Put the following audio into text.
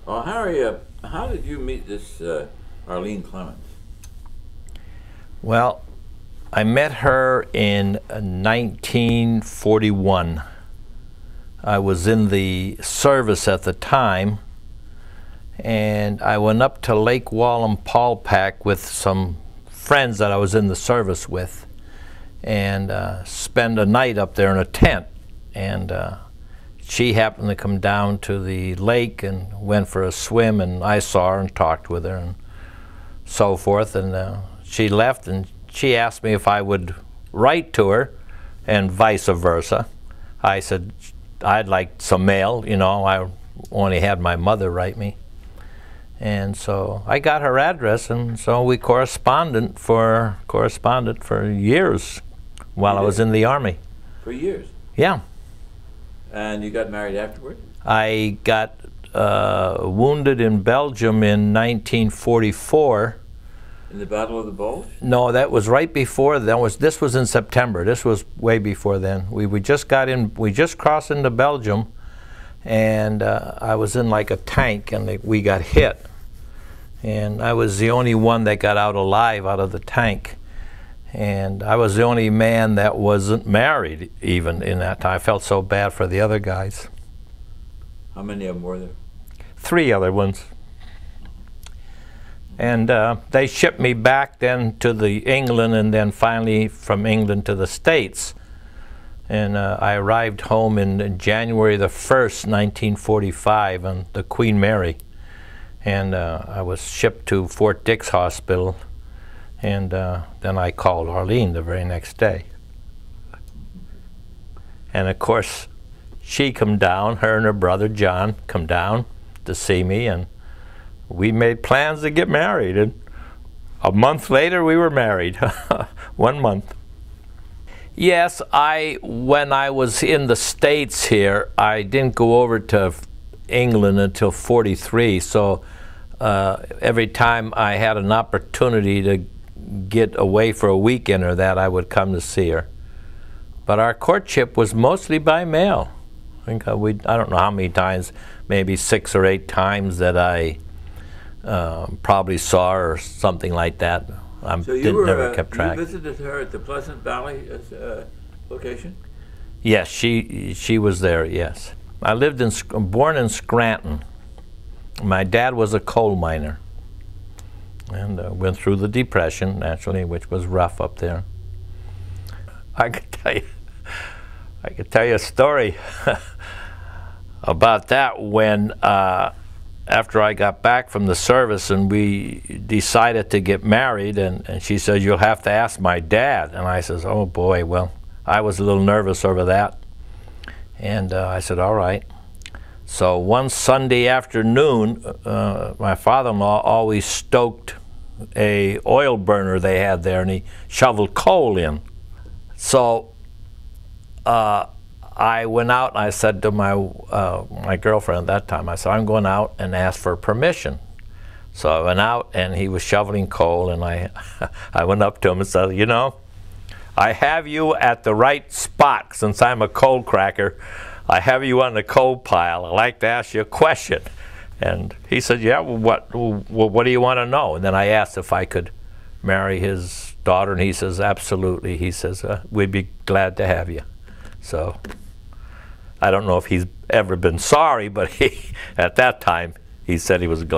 Well, Harry, how did you meet this Arlene Clemens? Well, I met her in 1941. I was in the service at the time, and I went up to Lake Wallenpaupack with some friends that I was in the service with, and spend a night up there in a tent. And she happened to come down to the lake and went for a swim, and I saw her and talked with her and so forth. And she left, and she asked me if I would write to her, and vice versa. I said I'd like some mail, you know. I only had my mother write me. And so I got her address, and so we corresponded for years while I was in the Army. For years? Yeah. And you got married afterward? I got wounded in Belgium in 1944. In the Battle of the Bulge? No, that was right before. This was in September. This was way before then. We just got in. We just crossed into Belgium, and I was in like a tank, and we got hit. And I was the only one that got out alive out of the tank. And I was the only man that wasn't married even in that time. I felt so bad for the other guys. How many of them were there? 3 other ones. And they shipped me back then to England, and then finally from England to the States. And I arrived home in January the 1st, 1945 on the Queen Mary. And I was shipped to Fort Dix Hospital. And then I called Arlene the very next day. And of course, she come down, her and her brother John come down to see me, and we made plans to get married. And a month later, we were married. 1 month. Yes, when I was in the States here, I didn't go over to England until '43, so every time I had an opportunity to get away for a weekend or that, I would come to see her. But our courtship was mostly by mail. I don't know how many times, maybe 6 or 8 times that I probably saw her or something like that. So never kept track. You visited her at the Pleasant Valley location? Yes, she was there, yes. I lived born in Scranton. My dad was a coal miner, and went through the Depression, naturally, which was rough up there. I could tell you a story about that when, after I got back from the service and we decided to get married, and she said, "You'll have to ask my dad." And I says, "Oh boy," well, I was a little nervous over that. And I said, "All right." So one Sunday afternoon, my father-in-law always stoked a oil burner they had there, and he shoveled coal in. So I went out and I said to my girlfriend at that time, I said, "I'm going out and ask for permission." So I went out, and he was shoveling coal, and I went up to him and said, "You know, I have you at the right spot since I'm a coal cracker. I have you on the coal pile. I'd like to ask you a question." And he said, "Yeah, well, what do you want to know?" And then I asked if I could marry his daughter, and he says, "Absolutely." He says, "We'd be glad to have you." So I don't know if he's ever been sorry, but at that time, he said he was glad.